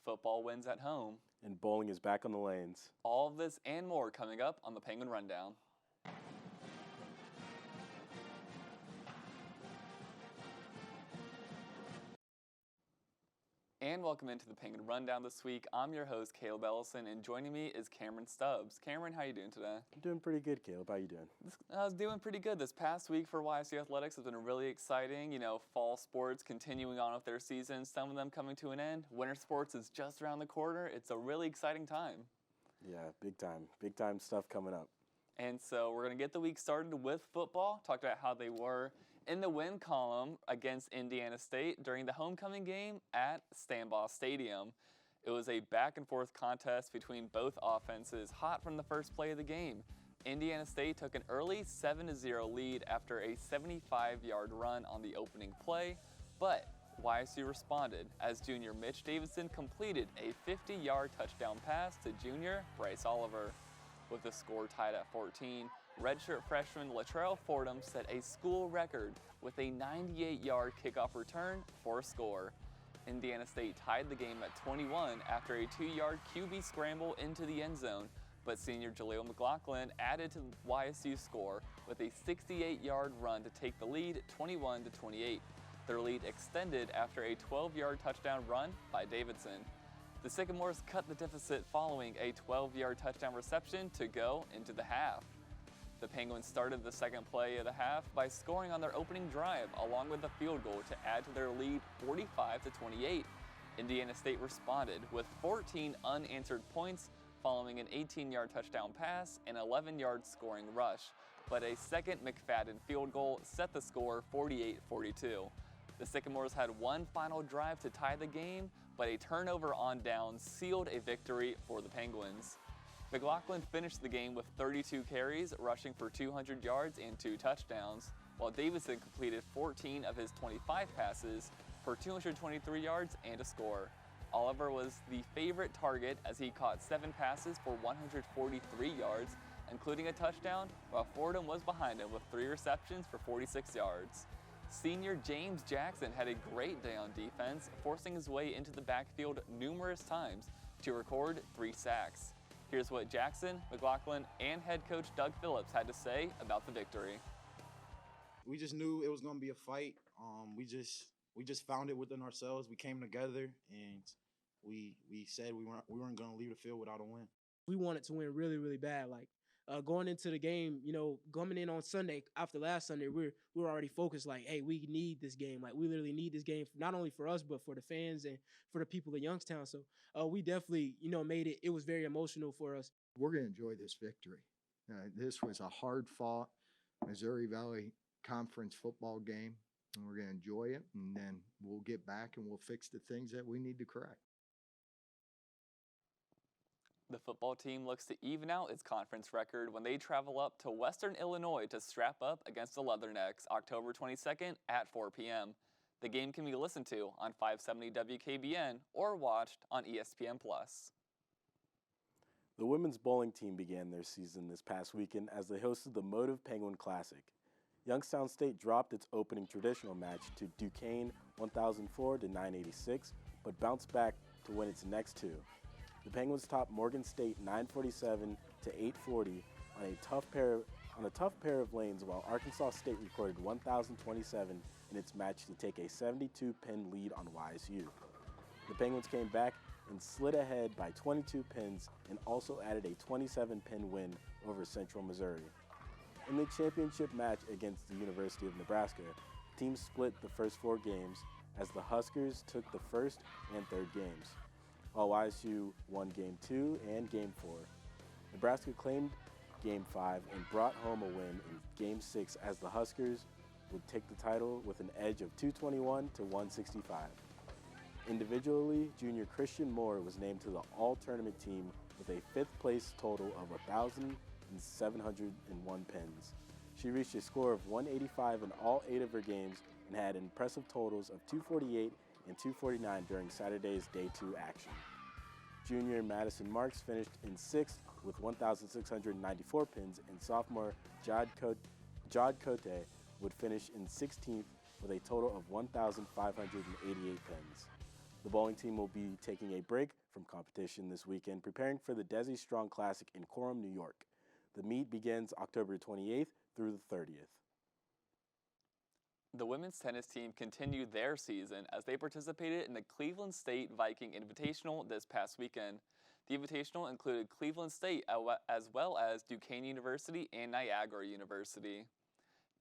football wins at home. And bowling is back on the lanes. All of this and more coming up on the Penguin Rundown. And welcome into the Penguin Rundown this week. I'm your host, Caleb Ellison, and joining me is Cameron Stubbs. Cameron, how you doing today? I'm doing pretty good, Caleb. How you doing? I was doing pretty good. This past week for YSU Athletics has been really exciting. You know, fall sports continuing on with their season, some of them coming to an end. Winter sports is just around the corner. It's a really exciting time. Yeah, big time. Big time stuff coming up. And so we're going to get the week started with football, talk about how they were in the win column against Indiana State during the homecoming game at Stambaugh Stadium. It was a back-and-forth contest between both offenses, hot from the first play of the game. Indiana State took an early 7-0 lead after a 75-yard run on the opening play, but YSU responded as junior Mitch Davidson completed a 50-yard touchdown pass to junior Bryce Oliver. With the score tied at 14, redshirt freshman Latrell Fordham set a school record with a 98-yard kickoff return for a score. Indiana State tied the game at 21 after a 2-yard QB scramble into the end zone, but senior Jaleel McLaughlin added to the YSU score with a 68-yard run to take the lead 21-28. Their lead extended after a 12-yard touchdown run by Davidson. The Sycamores cut the deficit following a 12-yard touchdown reception to go into the half. The Penguins started the second play of the half by scoring on their opening drive along with a field goal to add to their lead 45-28. Indiana State responded with 14 unanswered points following an 18-yard touchdown pass and 11-yard scoring rush, but a second McFadden field goal set the score 48-42. The Sycamores had one final drive to tie the game, but a turnover on downs sealed a victory for the Penguins. McLaughlin finished the game with 32 carries, rushing for 200 yards and 2 touchdowns, while Davidson completed 14 of his 25 passes for 223 yards and a score. Oliver was the favorite target as he caught 7 passes for 143 yards, including a touchdown, while Fordham was behind him with 3 receptions for 46 yards. Senior James Jackson had a great day on defense, forcing his way into the backfield numerous times to record 3 sacks. Here's what Jackson, McLaughlin, and head coach Doug Phillips had to say about the victory. We just knew it was going to be a fight. We just found it within ourselves. We came together and we said we weren't going to leave the field without a win. We wanted to win really, really bad. Like going into the game, you know, coming in on Sunday after last Sunday, we were already focused. Like, hey, we need this game. Like, we literally need this game, not only for us but for the fans and for the people of Youngstown. So we definitely, you know, made it. It was very emotional for us. We're going to enjoy this victory. This was a hard-fought Missouri Valley Conference football game, and we're going to enjoy it. And then we'll get back and we'll fix the things that we need to correct. The football team looks to even out its conference record when they travel up to Western Illinois to strap up against the Leathernecks October 22nd at 4 p.m. The game can be listened to on 570 WKBN or watched on ESPN+. The women's bowling team began their season this past weekend as they hosted the Motive Penguin Classic. Youngstown State dropped its opening traditional match to Duquesne 1004 to 986, but bounced back to win its next 2. The Penguins topped Morgan State 947 to 840 on a tough pair of lanes, while Arkansas State recorded 1027 in its match to take a 72-pin lead on YSU. The Penguins came back and slid ahead by 22 pins and also added a 27-pin win over Central Missouri. In the championship match against the University of Nebraska, teams split the first 4 games as the Huskers took the first and third games, while YSU won Game 2 and Game 4. Nebraska claimed Game 5 and brought home a win in Game 6 as the Huskers would take the title with an edge of 221 to 165. Individually, junior Christian Moore was named to the all-tournament team with a 5th place total of 1,701 pins. She reached a score of 185 in all 8 of her games and had impressive totals of 248 and 249 during Saturday's Day 2 action. Junior Madison Marks finished in 6th with 1,694 pins, and sophomore Jod Cote would finish in 16th with a total of 1,588 pins. The bowling team will be taking a break from competition this weekend, preparing for the Desi Strong Classic in Coram, New York. The meet begins October 28th through the 30th. The women's tennis team continued their season as they participated in the Cleveland State Viking Invitational this past weekend. The Invitational included Cleveland State as well as Duquesne University and Niagara University.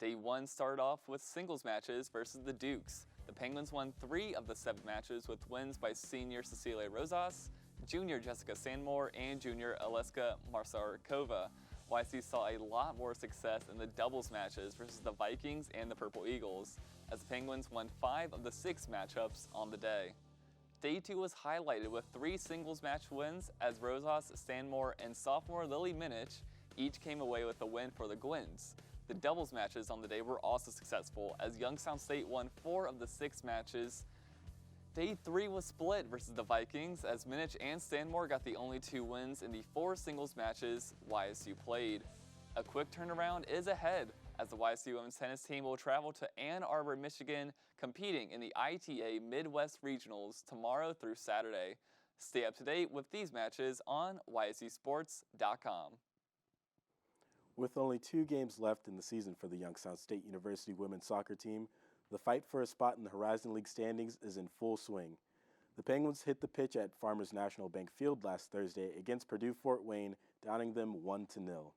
Day 1 started off with singles matches versus the Dukes. The Penguins won 3 of the 7 matches with wins by senior Cecilia Rosas, junior Jessica Sandmore, and junior Aleska Marsarkova. YSU saw a lot more success in the doubles matches versus the Vikings and the Purple Eagles, as the Penguins won 5 of the 6 matchups on the day. Day 2 was highlighted with 3 singles match wins as Rosas, Stanmore, and sophomore Lily Minich each came away with a win for the Gwins. The doubles matches on the day were also successful as Youngstown State won 4 of the 6 matches. Day 3 was split versus the Vikings as Minich and Stanmore got the only 2 wins in the 4 singles matches YSU played. A quick turnaround is ahead as the YSU women's tennis team will travel to Ann Arbor, Michigan, competing in the ITA Midwest Regionals tomorrow through Saturday. Stay up to date with these matches on YSUsports.com. With only 2 games left in the season for the Youngstown State University women's soccer team, the fight for a spot in the Horizon League standings is in full swing. The Penguins hit the pitch at Farmers National Bank Field last Thursday against Purdue Fort Wayne, downing them 1-0.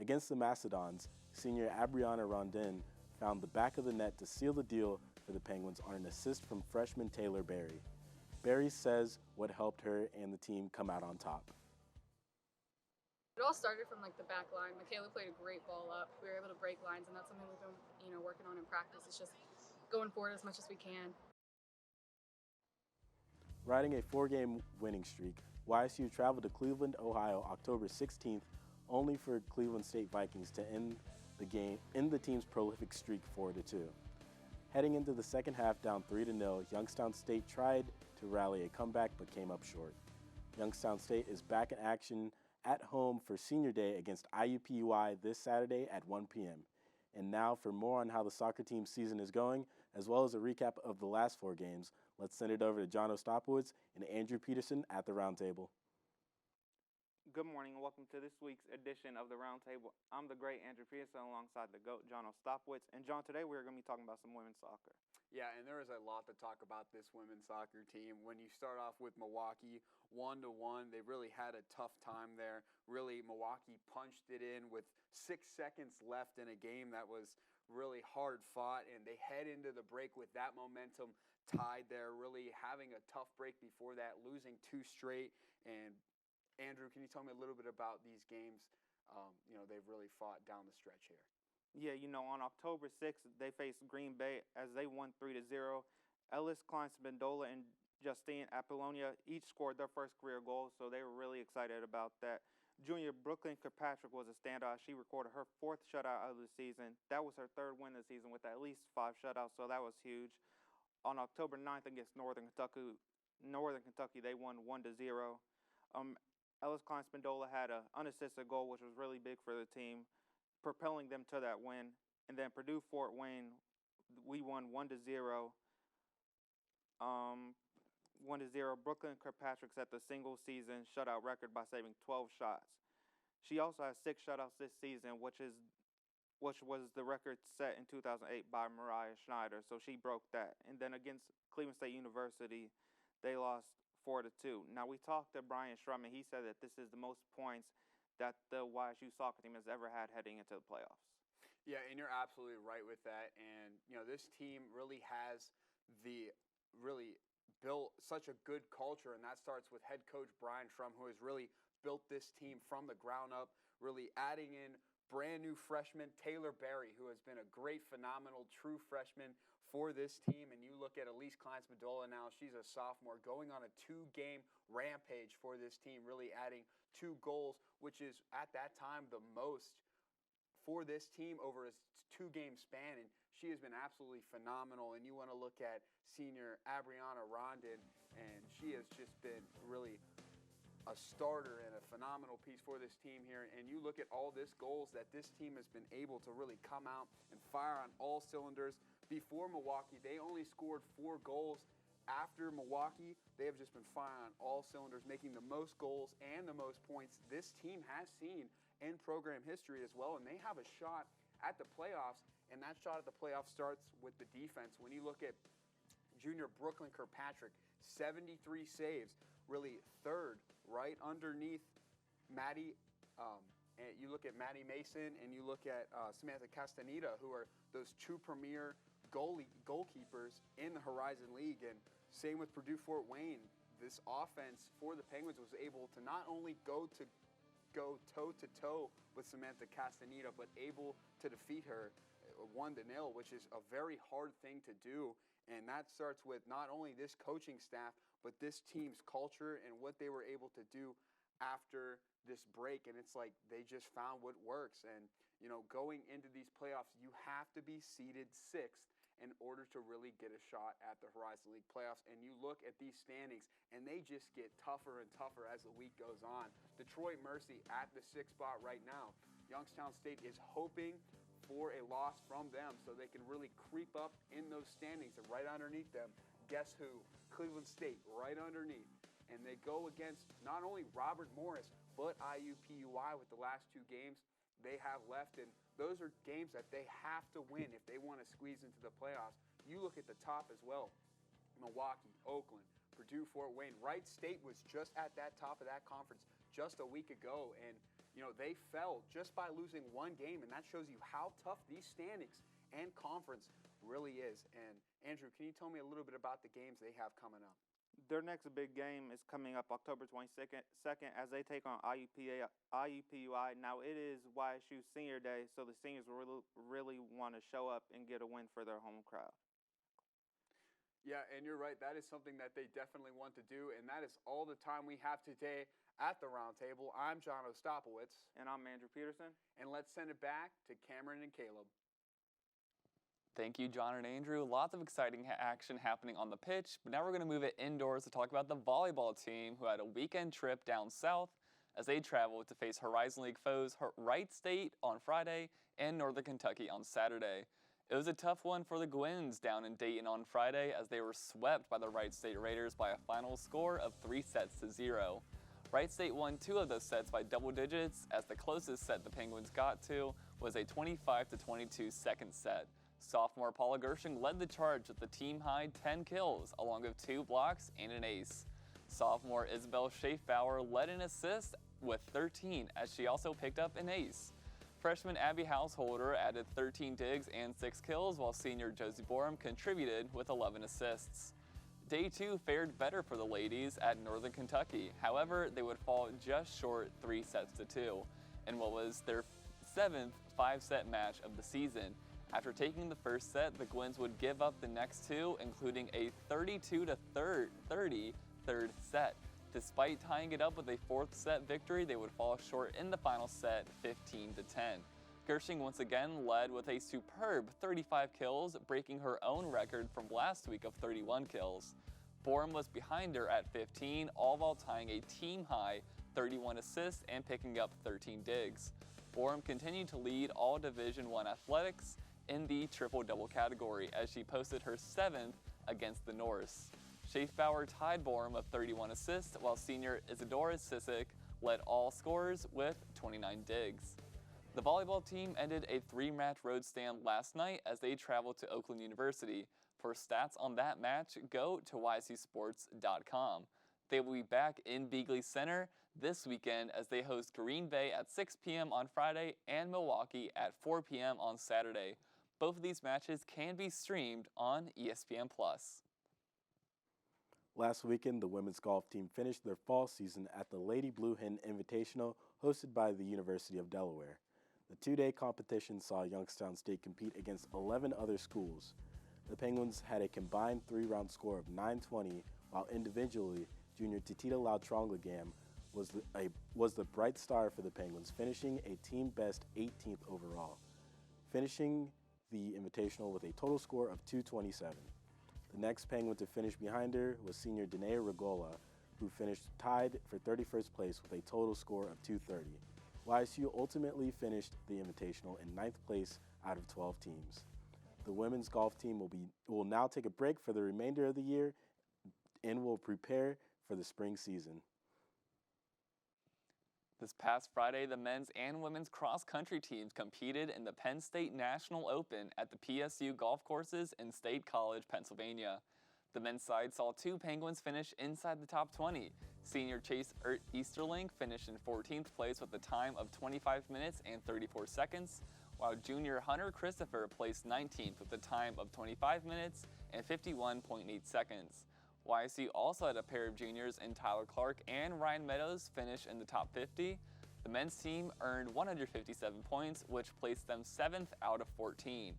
Against the Macedons, senior Abriana Rondin found the back of the net to seal the deal for the Penguins on an assist from freshman Taylor Berry. Berry says what helped her and the team come out on top. It all started from the back line. Michaela played a great ball up. We were able to break lines, and that's something we've been working on in practice. It's just going forward as much as we can. Riding a 4-game winning streak, YSU traveled to Cleveland, Ohio, October 16th, only for Cleveland State Vikings to end the team's prolific streak 4-2. Heading into the second half down 3-0, Youngstown State tried to rally a comeback but came up short. Youngstown State is back in action at home for Senior Day against IUPUI this Saturday at 1 p.m. And now for more on how the soccer team's season is going, as well as a recap of the last 4 games, let's send it over to John Ostapowitz and Andrew Peterson at the Roundtable. Good morning and welcome to this week's edition of the Roundtable. I'm the great Andrew Peterson alongside the GOAT, John Ostapowitz. And John, today we're going to be talking about some women's soccer. Yeah, and there is a lot to talk about this women's soccer team. When you start off with Milwaukee 1-1, they really had a tough time there. Really, Milwaukee punched it in with 6 seconds left in a game that was really hard fought, and they head into the break with that momentum tied there, really having a tough break before that, losing 2 straight. And Andrew, can you tell me a little bit about these games? They've really fought down the stretch here. Yeah, on October 6th, they faced Green Bay as they won 3-0. Ellis Klein-Spendola and Justine Apollonia each scored their first career goal, so they were really excited about that. Junior Brooklyn Kirkpatrick was a standout. She recorded her 4th shutout of the season. That was her 3rd win of the season with at least 5 shutouts, so that was huge. On October 9th against Northern Kentucky, they won 1-0. Ellis Klein-Spendola had an unassisted goal, which was really big for the team, propelling them to that win. And then Purdue Fort Wayne, we won 1-0. 1-0. Brooklyn Kirkpatrick set the single season shutout record by saving 12 shots. She also has 6 shutouts this season, which was the record set in 2008 by Mariah Schneider. So she broke that. And then against Cleveland State University, they lost 4-2. Now we talked to Brian Schrum, and he said that this is the most points that the YSU soccer team has ever had heading into the playoffs. Yeah, and you're absolutely right with that. And, this team really has built such a good culture, and that starts with head coach Brian Schrum, who has really built this team from the ground up, really adding in brand new freshman Taylor Berry, who has been a great, phenomenal, true freshman for this team. And you look at Elise Klein-Spendola now, she's a sophomore, going on a 2-game rampage for this team, really adding 2 goals, which is at that time the most for this team over a 2-game span. And she has been absolutely phenomenal. And you want to look at senior Abriana Rondin, and she has just been really a starter and a phenomenal piece for this team here. And you look at all this goals that this team has been able to really come out and fire on all cylinders. Before Milwaukee, they only scored 4 goals after Milwaukee, they have just been firing on all cylinders, making the most goals and the most points this team has seen in program history as well. And they have a shot at the playoffs, and that shot at the playoffs starts with the defense. When you look at junior Brooklyn Kirkpatrick, 73 saves, really third, right underneath Maddie. And you look at Maddie Mason and you look at Samantha Castaneda, who are those two premier goalkeepers in the Horizon League. And same with Purdue Fort Wayne. This offense for the Penguins was able to not only go toe-to-toe with Samantha Castaneda, but able to defeat her 1-0, which is a very hard thing to do. And that starts with not only this coaching staff, but this team's culture and what they were able to do after this break. And it's like they just found what works. And, you know, going into these playoffs, you have to be seeded 6th in order to really get a shot at the Horizon League playoffs. And you look at these standings, and they just get tougher and tougher as the week goes on. Detroit Mercy at the 6th spot right now. Youngstown State is hoping for a loss from them so they can really creep up in those standings. And right underneath them, guess who? Cleveland State right underneath. And they go against not only Robert Morris, but IUPUI with the last 2 games they have left. And those are games that they have to win if they want to squeeze into the playoffs. You look at the top as well. Milwaukee, Oakland, Purdue, Fort Wayne. Wright State was just at that top of that conference just a week ago. And, you know, they fell just by losing 1 game. And that shows you how tough these standings and conference really is. And, Andrew, can you tell me a little bit about the games they have coming up? Their next big game is coming up October 22nd as they take on IUPUI. Now, it is YSU Senior Day, so the seniors really want to show up and get a win for their home crowd. Yeah, and you're right. That is something that they definitely want to do, and that is all the time we have today at the Roundtable. I'm John Ostapowitz. And I'm Andrew Peterson. And let's send it back to Cameron and Caleb. Thank you, John and Andrew. Lots of exciting action happening on the pitch, but now we're going to move it indoors to talk about the volleyball team who had a weekend trip down south as they traveled to face Horizon League foes Wright State on Friday and Northern Kentucky on Saturday. It was a tough one for the Gwins down in Dayton on Friday as they were swept by the Wright State Raiders by a final score of 3-0. Wright State won 2 of those sets by double digits as the closest set the Penguins got to was a 25-22 second set. Sophomore Paula Gershing led the charge with the team-high 10 kills, along with 2 blocks and an ace. Sophomore Isabel Schaefbauer led an assist with 13, as she also picked up an ace. Freshman Abby Householder added 13 digs and 6 kills, while senior Josie Borum contributed with 11 assists. Day 2 fared better for the ladies at Northern Kentucky. However, they would fall just short 3-2 in what was their 7th 5-set match of the season. After taking the first set, the Gwins would give up the next 2, including a 32-30 third set. Despite tying it up with a 4th set victory, they would fall short in the final set 15-10. Gershing once again led with a superb 35 kills, breaking her own record from last week of 31 kills. Borum was behind her at 15, all while tying a team-high 31 assists and picking up 13 digs. Borum continued to lead all Division I athletics in the triple-double category as she posted her 7th against the Norse. Schaefbauer tied Borum with 31 assists, while senior Isadora Sisic led all scorers with 29 digs. The volleyball team ended a 3-match road stand last night as they traveled to Oakland University. For stats on that match, go to ysusports.com. They will be back in Beagley Center this weekend as they host Green Bay at 6 p.m. on Friday and Milwaukee at 4 p.m. on Saturday. Both of these matches can be streamed on ESPN+. Last weekend, the women's golf team finished their fall season at the Lady Blue Hen Invitational hosted by the University of Delaware. The 2-day competition saw Youngstown State compete against 11 other schools. The Penguins had a combined 3-round score of 920, while individually, junior Titita Lautrongligam was the bright star for the Penguins, finishing a team-best 18th overall, finishing the Invitational with a total score of 227. The next Penguin to finish behind her was senior Danae Regola, who finished tied for 31st place with a total score of 230. YSU ultimately finished the Invitational in 9th place out of 12 teams. The women's golf team will now take a break for the remainder of the year and will prepare for the spring season. This past Friday, the men's and women's cross-country teams competed in the Penn State National Open at the PSU golf courses in State College, Pennsylvania. The men's side saw 2 Penguins finish inside the top 20. Senior Chase Easterling finished in 14th place with a time of 25 minutes and 34 seconds, while junior Hunter Christopher placed 19th with a time of 25 minutes and 51.8 seconds. YSU also had a pair of juniors in Tyler Clark and Ryan Meadows finish in the top 50. The men's team earned 157 points, which placed them 7th out of 14.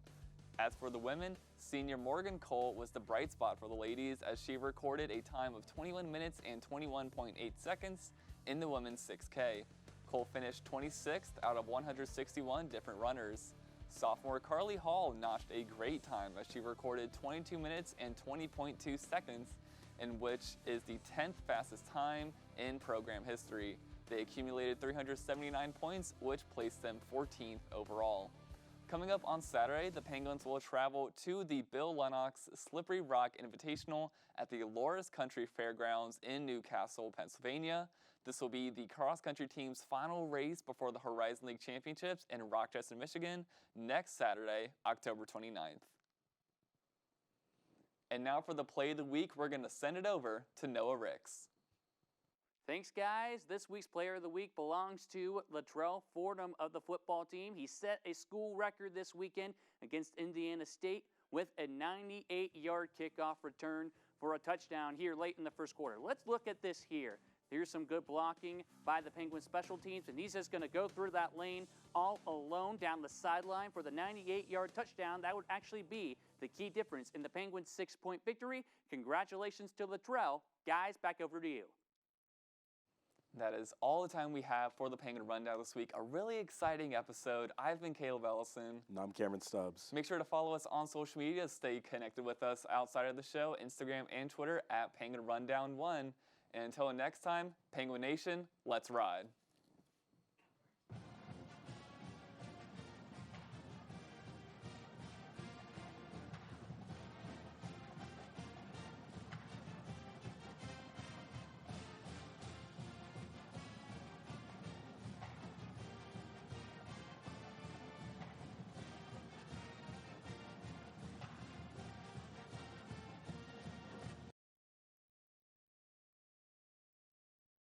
As for the women, senior Morgan Cole was the bright spot for the ladies as she recorded a time of 21 minutes and 21.8 seconds in the women's 6K. Cole finished 26th out of 161 different runners. Sophomore Carly Hall notched a great time as she recorded 22 minutes and 20.2 seconds, in which is the 10th fastest time in program history. They accumulated 379 points, which placed them 14th overall. Coming up on Saturday, the Penguins will travel to the Bill Lennox Slippery Rock Invitational at the Loris Country Fairgrounds in Newcastle, Pennsylvania. This will be the cross-country team's final race before the Horizon League Championships in Rochester, Michigan, next Saturday, October 29th. And now for the play of the week, we're going to send it over to Noah Ricks. Thanks, guys. This week's player of the week belongs to Latrell Fordham of the football team. He set a school record this weekend against Indiana State with a 98-yard kickoff return for a touchdown here late in the first quarter. Let's look at this here. Here's some good blocking by the Penguin special teams, and he's just going to go through that lane all alone down the sideline for the 98-yard touchdown. That would actually be the key difference in the Penguins' 6-point victory. Congratulations to Latrell. Guys, back over to you. That is all the time we have for the Penguin Rundown this week. A really exciting episode. I've been Caleb Ellison. And I'm Cameron Stubbs. Make sure to follow us on social media. Stay connected with us outside of the show, Instagram and Twitter at Penguin Rundown 1. And until next time, Penguin Nation, let's ride.